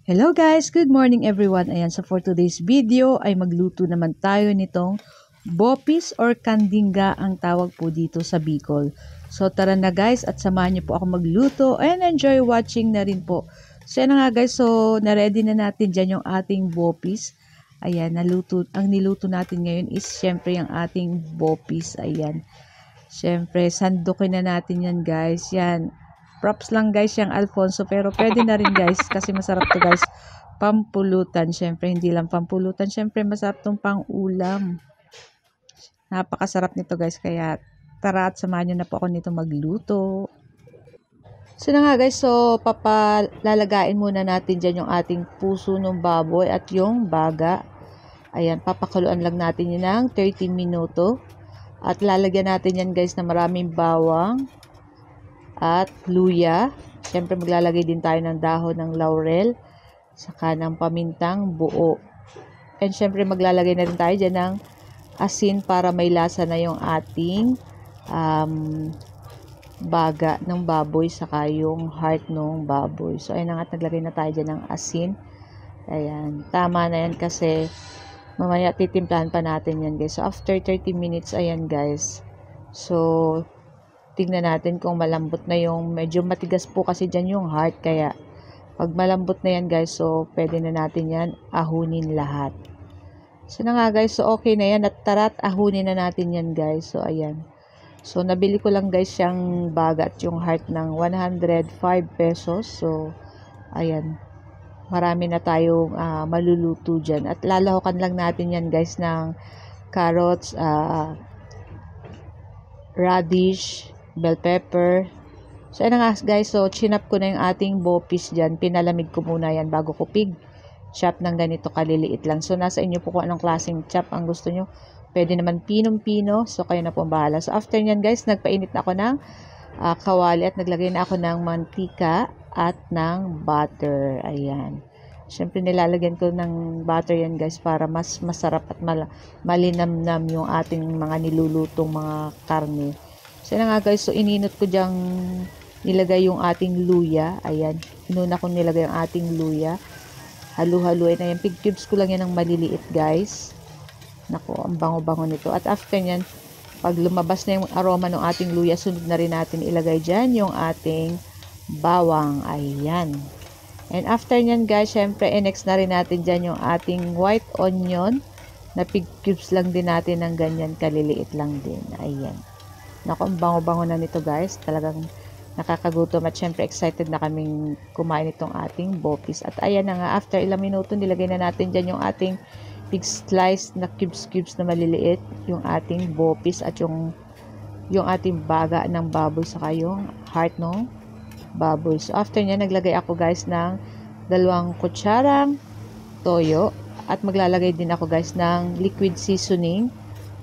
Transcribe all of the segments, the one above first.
Hello guys! Good morning everyone! Ayan, so for today's video ay magluto naman tayo nitong bopis or kandingga ang tawag po dito sa Bicol. So tara na guys at samahan niyo po ako magluto and enjoy watching na rin po. So yan na nga guys, so na-ready na natin dyan yung ating bopis. Ayan, ang niluto natin ngayon is syempre yung ating bopis. Ayan, syempre sandukin na natin yan guys. Yan. Props lang guys yung Alfonso, pero pwede na rin guys kasi masarap to guys. Pampulutan, syempre hindi lang pampulutan, syempre masarap tong pang ulam. Napakasarap nito guys, kaya tara at samahan nyo na po ako nito magluto. So na nga guys, so papalalagain muna natin dyan yung ating puso ng baboy at yung baga. Ayan, papakuluan lang natin yun ng 30 minuto. At lalagyan natin yan guys na maraming bawang at luya. Siyempre maglalagay din tayo ng dahon ng laurel, saka ng pamintang buo. And siyempre maglalagay na rin tayo dyan ng asin para may lasa na yung ating baga ng baboy, saka yung heart ng baboy. So ayun na nga, naglagay na tayo dyan ng asin. Ayan, tama na yan kasi mamaya titimplahan pa natin yan guys. So after 30 minutes, ayan guys. So tingnan natin kung malambot na yung, medyo matigas po kasi dyan yung heart, kaya pag malambot na yan guys, so pwede na natin yan ahunin lahat. So na nga guys, so okay na yan at tara at ahunin na natin yan guys. So ayan, so nabili ko lang guys yung baga at yung heart ng 105 pesos. So ayan, marami na tayong maluluto dyan at lalahukan lang natin yan guys ng carrots, radish, bell pepper. So ayun nga guys, so chinap ko na yung ating bopis dyan. Pinalamig ko muna yan bago ko chop ng ganito kaliliit lang. So nasa inyo po kung anong klaseng chop ang gusto nyo. Pwede naman pinong-pino. So kayo na po bahala. So after nyan guys, nagpainit na ako ng kawali at naglagay na ako ng mantika at ng butter. Ayan. Siyempre nilalagyan ko ng butter yan guys para mas masarap at malinamnam yung ating mga nilulutong mga karne. So na nga guys, so ininot ko dyang nilagay yung ating luya. Ayan, inuna kong nilagay yung ating luya. Halu-haluin na yan. Pig cubes ko lang yan ng maliliit guys. Nako, ang bango-bango nito. At after nyan, pag lumabas na yung aroma ng ating luya, sunod na rin natin ilagay dyan yung ating bawang. Ayan. And after nyan guys, syempre, next na rin natin dyan yung ating white onion na pig cubes lang din natin ng ganyan kaliliit lang din. Ayan. Naku, ang bango-bango na nito guys. Talagang nakakagutom at syempre excited na kaming kumain itong ating bopis. At ayan na nga, after ilang minuto, nilagay na natin dyan yung ating pig slice na cubes na maliliit. Yung ating bopis at yung ating baga ng baboy saka yung heart ng baboy. So after niya, naglagay ako guys ng 2 kutsarang toyo. At maglalagay din ako guys ng liquid seasoning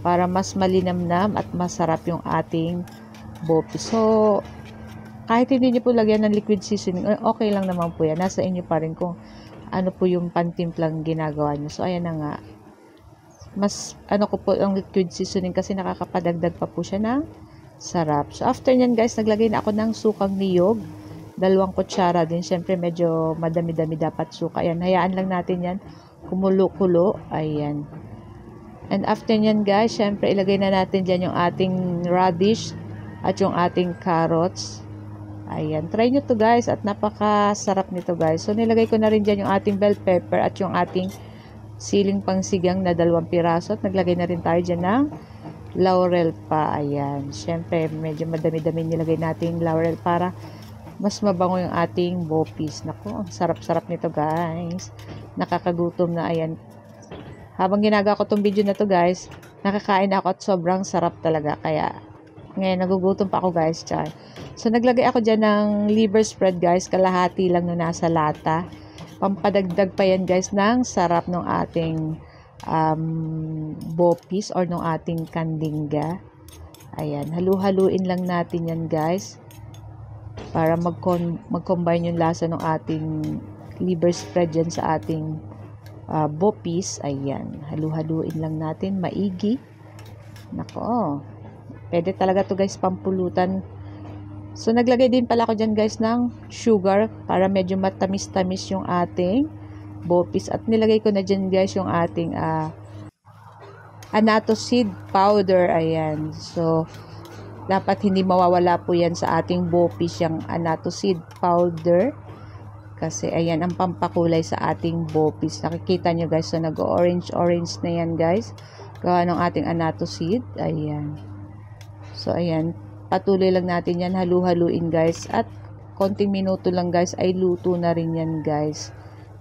para mas malinamnam at masarap yung ating bopis. So, kahit hindi nyo po lagyan ng liquid seasoning, okay lang naman po yan. Nasa inyo pa rin kung ano po yung pantimplang ginagawa nyo. So, ayan na nga. Mas, ko po yung liquid seasoning kasi nakakapadagdag pa po siya ng sarap. So, after nyan guys, naglagay na ako ng sukang niyog. 2 kutsara din. Siyempre, medyo madami-dami dapat suka. Ayan, hayaan lang natin yan. Kumulo-kulo. Ayan. And after nyan guys, syempre ilagay na natin dyan yung ating radish at yung ating carrots. Ayan, try nyo to guys at napakasarap nito guys. So nilagay ko na rin dyan yung ating bell pepper at yung ating siling pangsigang na 2 piraso. At naglagay na rin tayo dyan ng laurel pa. Ayan, syempre medyo madami-dami nilagay natin laurel para mas mabango yung ating bopis. Naku, ang sarap-sarap nito guys. Nakakagutom na. Ayan. Habang ginagawa ko tong video na to guys, nakakain ako at sobrang sarap talaga. Kaya ngayon nagugutom pa ako guys. Char. So naglagay ako dyan ng liver spread guys. Kalahati lang na nasa lata. Pampadagdag pa yan guys ng sarap ng ating bopis or ng ating kandingga. Ayan. Halu-haluin lang natin yan guys. Para mag-combine yung lasa ng ating liver spread dyan sa ating bopis. Ayan, halu-haluin lang natin maigi. Nako, pwede talaga to guys pampulutan So, naglagay din pala ako dyan guys ng sugar para medyo matamis-tamis yung ating bopis. At nilagay ko na dyan guys yung ating annatto seed powder. Ayan. So, dapat hindi mawawala po yan sa ating bopis, yung annatto seed powder. Kasi ayan ang pampakulay sa ating bopis. Nakikita nyo guys. So, nag-orange-orange na yan guys. Gawa ng ating annatto seed. Ayan. So, ayan. Patuloy lang natin yan, halu-haluin guys. At konting minuto lang guys, ay luto na rin yan guys.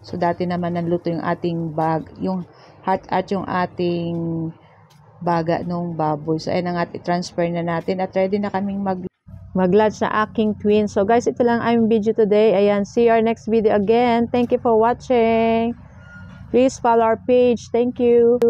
So, dati naman nanluto yung ating yung heart at yung ating baga nung baboy. So, ayan na nga, i-transfer na natin. At ready na kaming mag-lunch na aking twin. So, guys, ito lang ang video today. Ayan, see you our next video again. Thank you for watching. Please follow our page. Thank you.